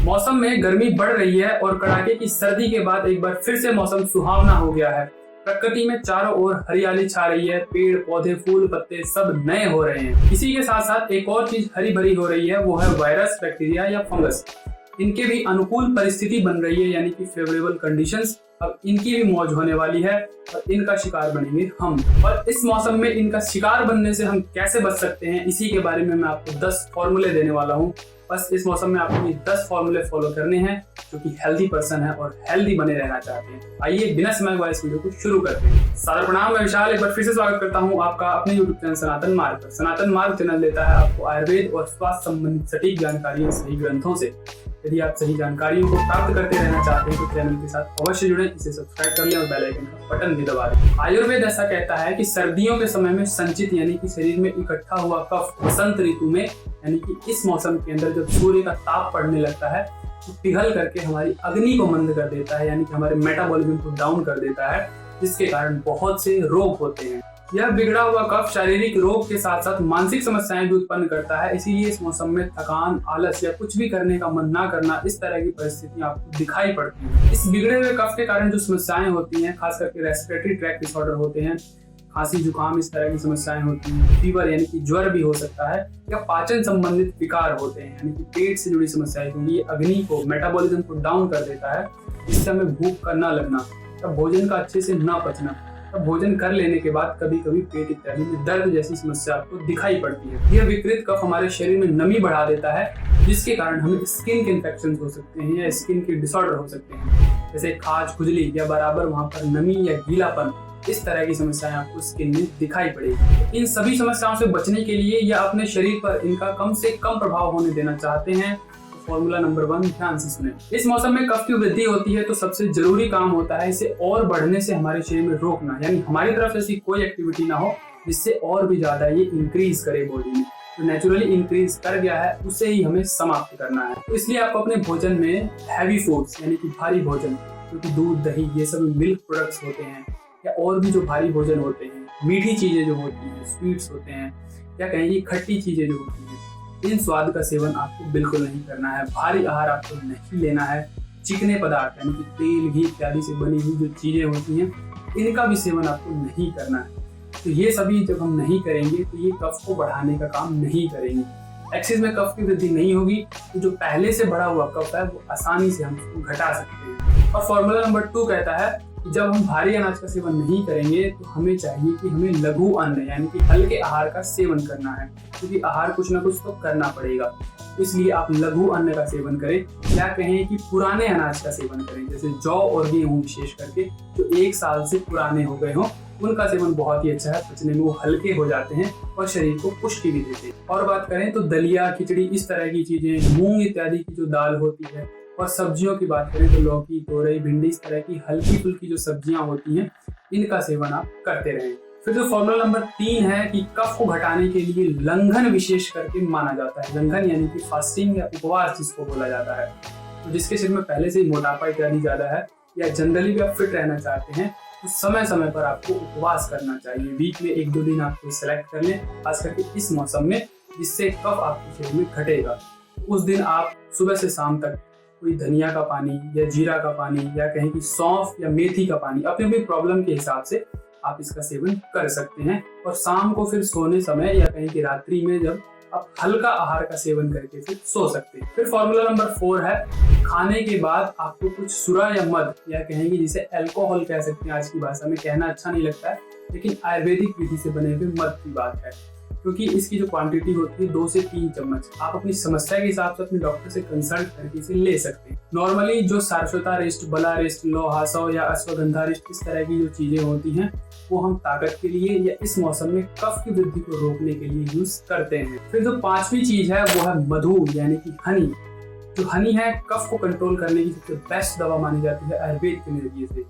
मौसम में गर्मी बढ़ रही है और कड़ाके की सर्दी के बाद एक बार फिर से मौसम सुहावना हो गया है। प्रकृति में चारों ओर हरियाली छा रही है, पेड़ पौधे फूल पत्ते सब नए हो रहे हैं। इसी के साथ साथ एक और चीज हरी भरी हो रही है, वो है वायरस, बैक्टीरिया या फंगस। इनके भी अनुकूल परिस्थिति बन रही है, यानी कि फेवरेबल कंडीशंस। अब इनकी भी मौज होने वाली है और इनका शिकार बनेंगे हम। और इस मौसम में इनका शिकार बनने से हम कैसे बच सकते हैं, इसी के बारे में मैं आपको 10 फॉर्मूले देने वाला हूँ। बस इस मौसम में आपको ये 10 फॉर्मूले फॉलो करने हैं जो कि हेल्दी पर्सन है और हेल्दी बने रहना चाहते हैं। आइए बिना समय गवाए इस वीडियो को शुरू करते हैं। सारा प्रणाम, मैं विशाल एक बार फिर से स्वागत करता हूँ आपका अपने यूट्यूब चैनल सनातन मार्ग पर। सनातन मार्ग चैनल देता है आपको आयुर्वेद और स्वास्थ्य संबंधित सटीक जानकारियां सही ग्रंथों से। यदि आप सही जानकारियों को प्राप्त करते रहना चाहते हैं तो चैनल के साथ अवश्य जुड़ें, इसे सब्सक्राइब कर लें और बेल आइकन का बटन भी दबा दें। आयुर्वेद ऐसा कहता है कि सर्दियों के समय में संचित यानी कि शरीर में इकट्ठा हुआ कफ वसंत ऋतु में यानी कि इस मौसम के अंदर जब सूर्य का ताप पड़ने लगता है तो पिघल करके हमारी अग्नि को मंद कर देता है, यानी कि हमारे मेटाबॉलिज्म को डाउन कर देता है, जिसके कारण बहुत से रोग होते हैं। यह बिगड़ा हुआ कफ शारीरिक रोग के साथ साथ मानसिक समस्याएं भी उत्पन्न करता है। इसीलिए इस मौसम में थकान, आलस या कुछ भी करने का मन ना करना, इस तरह की परिस्थितियां आपको दिखाई पड़ती हैं। इस बिगड़े हुए कफ के कारण जो समस्याएं होती हैं, खास करके रेस्पिरेटरी ट्रैक्ट डिसऑर्डर होते हैं, खांसी जुकाम इस तरह की समस्याएं होती हैं, फीवर यानी कि ज्वर भी हो सकता है, या पाचन संबंधित विकार होते हैं यानी कि पेट से जुड़ी समस्याएं, क्योंकि ये अग्नि को, मेटाबॉलिज्म को डाउन कर देता है, जिससे हमें भूख का ना लगना, तब भोजन का अच्छे से ना पचना, तब भोजन कर लेने के बाद कभी कभी पेट इत्यादि में दर्द जैसी समस्या आपको दिखाई पड़ती है। यह विकृत कफ हमारे शरीर में नमी बढ़ा देता है, जिसके कारण हमें स्किन के इन्फेक्शन हो सकते हैं या स्किन के डिसऑर्डर हो सकते हैं, जैसे खाज, खुजली या बराबर वहां पर नमी या गीलापन, इस तरह की समस्याएं आपको स्किन में दिखाई पड़ेगी। इन सभी समस्याओं से बचने के लिए या अपने शरीर पर इनका कम से कम प्रभाव होने देना चाहते हैं तो फॉर्मूला नंबर 1 ध्यान से सुने। इस मौसम में कफ की वृद्धि होती है तो सबसे जरूरी काम होता है इसे और बढ़ने से हमारे शरीर में रोकना, यानी हमारी तरफ से ऐसी कोई एक्टिविटी ना हो जिससे और भी ज्यादा ये इंक्रीज करे बॉडी में। जो नेचुरली इंक्रीज कर गया है उसे ही हमें समाप्त करना है। तो इसलिए आप अपने भोजन में हैवी फूड्स यानी कि भारी भोजन, क्योंकि दूध, दही, ये सब मिल्क प्रोडक्ट्स होते हैं, या और भी जो भारी भोजन होते हैं, मीठी चीजें जो होती हैं, स्वीट्स होते हैं, या कहें कि खट्टी चीजें जो होती हैं, इन स्वाद का सेवन आपको बिल्कुल नहीं करना है। भारी आहार आपको नहीं लेना है। चिकने पदार्थ यानी कि तेल, घी इत्यादि से बनी हुई जो चीजें होती हैं, इनका भी सेवन आपको नहीं करना है। तो ये सभी जब हम नहीं करेंगे तो ये कफ को बढ़ाने का काम नहीं करेंगे। एक्सेस में कफ की वृद्धि नहीं होगी तो जो पहले से बढ़ा हुआ कफ है वो आसानी से हम उसको घटा सकते हैं। और फॉर्मूला नंबर 2 कहता है जब हम भारी अनाज का सेवन नहीं करेंगे तो हमें चाहिए कि हमें लघु अन्न यानी कि हल्के आहार का सेवन करना है, क्योंकि आहार कुछ ना कुछ तो करना पड़ेगा। इसलिए आप लघु अन्न का सेवन करें, या कहें कि पुराने अनाज का सेवन करें, जैसे जौ और गेहूं विशेष करके जो 1 साल से पुराने हो गए हों, उनका सेवन बहुत ही अच्छा है। पचने में वो हल्के हो जाते हैं और शरीर को पुष्टि भी देते हैं। और बात करें तो दलिया, खिचड़ी, इस तरह की चीजें, मूंग इत्यादि की जो दाल होती है, और सब्जियों की बात करें तो लौकी, तोरई, भिंडी, इस तरह की हल्की फुल्की जो सब्जियां होती हैं, इनका सेवन आप करते रहें। फिर जो फॉर्मूला नंबर 3 है कि कफ को घटाने के लिए लंघन विशेष करके माना जाता है। लंघन यानी कि फास्टिंग या उपवास जिसको बोला जाता है। तो जिसके शरीर में पहले से ही मोटापा इत्यादि ज्यादा है या जनरली भी आप फिट रहना चाहते हैं तो समय समय पर आपको उपवास करना चाहिए। वीक में 1-2 दिन आपको सिलेक्ट कर लें, खास करके इस मौसम में, जिससे कफ आपके शरीर में घटेगा। उस दिन आप सुबह से शाम तक कोई धनिया का पानी या जीरा का पानी, या कहें कि सौंफ या मेथी का पानी, अपने अपनी प्रॉब्लम के हिसाब से आप इसका सेवन कर सकते हैं। और शाम को फिर सोने समय या कहें कि रात्रि में जब आप हल्का आहार का सेवन करके फिर सो सकते हैं। फिर फॉर्मूला नंबर 4 है खाने के बाद आपको कुछ सुरा या मद, या कहेंगे जिसे अल्कोहल कह सकते हैं, आज की भाषा में कहना अच्छा नहीं लगता है, लेकिन आयुर्वेदिक विधि से बने हुए मद की बात है, क्योंकि इसकी जो क्वांटिटी होती है 2 से 3 चम्मच, आप अपनी समस्या के हिसाब से अपने डॉक्टर से कंसल्ट करके इसे ले सकते हैं। नॉर्मली जो सारस्वतारिष्ट, बलारिष्ट, लौहासव या अश्वगंधारिष्ट, इस तरह की जो चीजें होती हैं वो हम ताकत के लिए या इस मौसम में कफ की वृद्धि को रोकने के लिए यूज करते हैं। फिर जो 5वीं चीज है वो है मधु यानी कि हनी। जो हनी है कफ को कंट्रोल करने की सबसे बेस्ट दवा मानी जाती है आयुर्वेद के नजरिए से।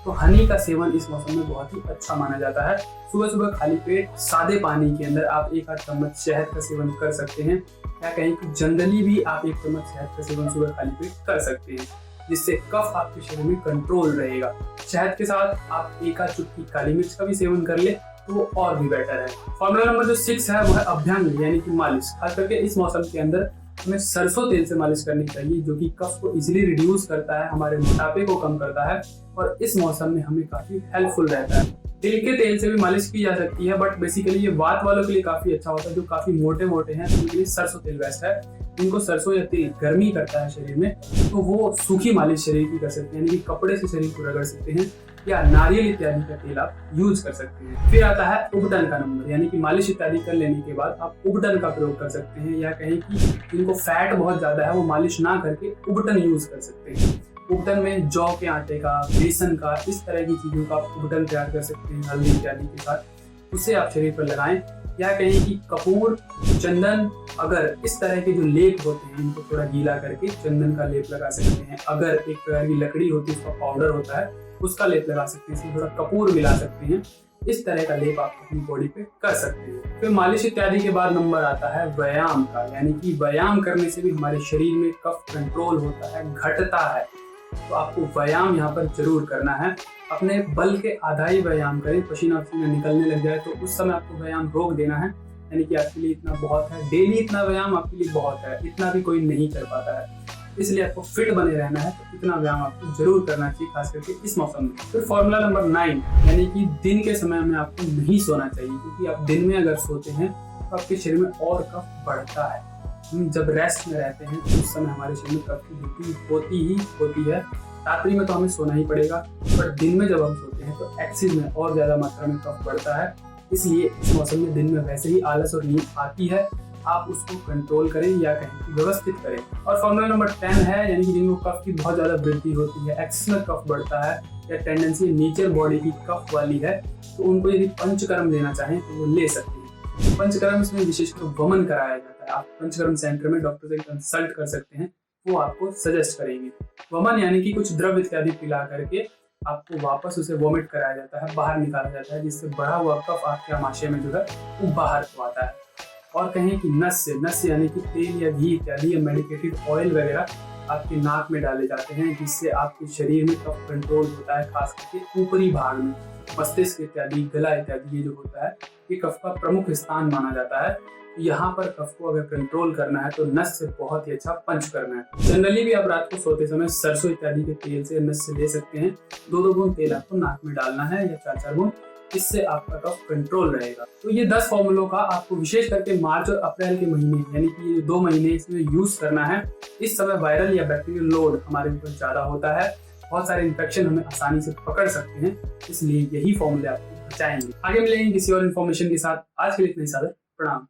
तो हनी का सेवन इस मौसम में बहुत ही अच्छा माना जाता है। सुबह सुबह खाली पेट सादे पानी के अंदर आप 1-8 चम्मच शहद का सेवन कर सकते हैं, या कहें कि जनरली भी आप 1 चम्मच शहद का सेवन सुबह खाली पेट कर सकते हैं, जिससे कफ आपके शरीर में कंट्रोल रहेगा। शहद के साथ आप 1-8 चुटकी काली मिर्च का भी सेवन कर ले तो वो और भी बेटर है। फॉर्मूला नंबर जो 6 है वो है अभ्यंग यानी कि मालिश। खास करके इस मौसम के अंदर हमें सरसों तेल से मालिश करनी चाहिए, जो कि कफ को इजीली रिड्यूस करता है, हमारे मोटापे को कम करता है और इस मौसम में हमें काफी हेल्पफुल रहता है। तिल के तेल से भी मालिश की जा सकती है, बट बेसिकली ये वात वालों के लिए काफी अच्छा होता है, जो काफी मोटे मोटे हैं, उनके लिए सरसों तेल बेस्ट है। जिनको सरसों या तिल गर्मी करता है शरीर में, तो वो सूखी मालिश शरीर की कर सकते हैं, यानी कि कपड़े से शरीर को रगड़ सकते हैं या नारियल इत्यादि का तेल आप यूज कर सकते हैं। फिर आता है उबटन का नंबर, यानी कि मालिश इत्यादि कर लेने के बाद आप उबटन का प्रयोग कर सकते हैं, या कहें कि जिनको फैट बहुत ज्यादा है वो मालिश ना करके उबटन यूज कर सकते हैं। उबटन में जौ के आटे का, बेसन का, इस तरह की चीजों का आप उबटन तैयार कर सकते हैं हल्दी इत्यादि के साथ, उसे आप शरीर पर लगाएं। या कहें कि कपूर, चंदन, अगर इस तरह के जो लेप होते हैं इनको थोड़ा गीला करके चंदन का लेप लगा सकते हैं। अगर एक प्रकार की लकड़ी होती है, उसका पाउडर होता है, उसका लेप लगा सकते हैं, इसमें थोड़ा कपूर मिला सकते हैं। इस तरह का लेप आप अपनी बॉडी पे कर सकते हैं। फिर मालिश इत्यादि के बाद नंबर आता है व्यायाम का, यानी कि व्यायाम करने से भी हमारे शरीर में कफ कंट्रोल होता है, घटता है। तो आपको व्यायाम यहाँ पर जरूर करना है। अपने बल के आधा ही व्यायाम करें, पसीना पसीना निकलने लग जाए तो उस समय आपको व्यायाम रोक देना है, यानी कि आपके लिए इतना बहुत है। डेली इतना व्यायाम आपके लिए बहुत है, इतना भी कोई नहीं कर पाता है, इसलिए आपको फिट बने रहना है, तो इतना व्यायाम आपको जरूर करना चाहिए, खास करके इस मौसम में। फिर फॉर्मूला नंबर 9, यानी कि दिन के समय में आपको नहीं सोना चाहिए, क्योंकि आप दिन में अगर सोते हैं तो आपके शरीर में और कफ बढ़ता है। हम जब रेस्ट में रहते हैं तो उस समय हमारे शरीर में कफ की वृद्धि होती है। रात्रि में तो हमें सोना ही पड़ेगा, पर दिन में जब हम सोते हैं तो एक्सेस में और ज्यादा मात्रा में कफ बढ़ता है। इसलिए इस मौसम में दिन में वैसे ही आलस और नींद आती है, आप उसको कंट्रोल करें या कहें कि व्यवस्थित करें। और फॉर्मूला नंबर 10 है, यानी कि जिनको कफ की बहुत ज्यादा वृद्धि होती है, एक्सेस में कफ बढ़ता है या टेंडेंसी नेचर बॉडी की कफ वाली है, तो उनको यदि पंचकर्म लेना चाहें तो वो ले सकते हैं। पंचकर्म इसमें विशेषकर वमन कराया जाता है। आप पंचकर्म सेंटर में डॉक्टर से कंसल्ट कर सकते हैं, वो आपको सजेस्ट करेंगे। वमन यानी कि कुछ द्रव इत्यादि पिला करके आपको वापस उसे वोमिट कराया जाता है, बाहर निकाला जाता है, जिससे बढ़ा हुआ कफ आपके आमाशय में जो है वो बाहर आता है। और कहें कि नस्य यानी कि तेल या घी इत्यादि या मेडिकेटेड ऑयल वगैरह आपके नाक में डाले जाते हैं, जिससे आपके शरीर में कफ कंट्रोल होता है, खास करके ऊपरी भाग में, मस्तिष्क इत्यादि, गला इत्यादि, ये जो होता है ये कफ का प्रमुख स्थान माना जाता है। यहाँ पर कफ को अगर कंट्रोल करना है तो नस से बहुत ही अच्छा पंच करना है। जनरली भी आप रात को सोते समय सरसों इत्यादि के तेल से नस से ले सकते हैं। 2-2 बूंद तेल आपको नाक में डालना है या 4-4 बूंद, इससे आपका कफ कंट्रोल रहेगा। तो ये 10 फॉर्मूलों का आपको विशेष करके मार्च और अप्रैल के महीने, यानी कि ये 2 महीने इसमें यूज करना है। इस समय वायरल या बैक्टीरियल लोड हमारे ऊपर ज्यादा होता है, बहुत सारे इन्फेक्शन हमें आसानी से पकड़ सकते हैं, इसलिए यही फॉर्मूले आपको बचाएंगे। आगे मिलेंगे किसी और इन्फॉर्मेशन के साथ। आज के लिए इतना ही, सादर प्रणाम।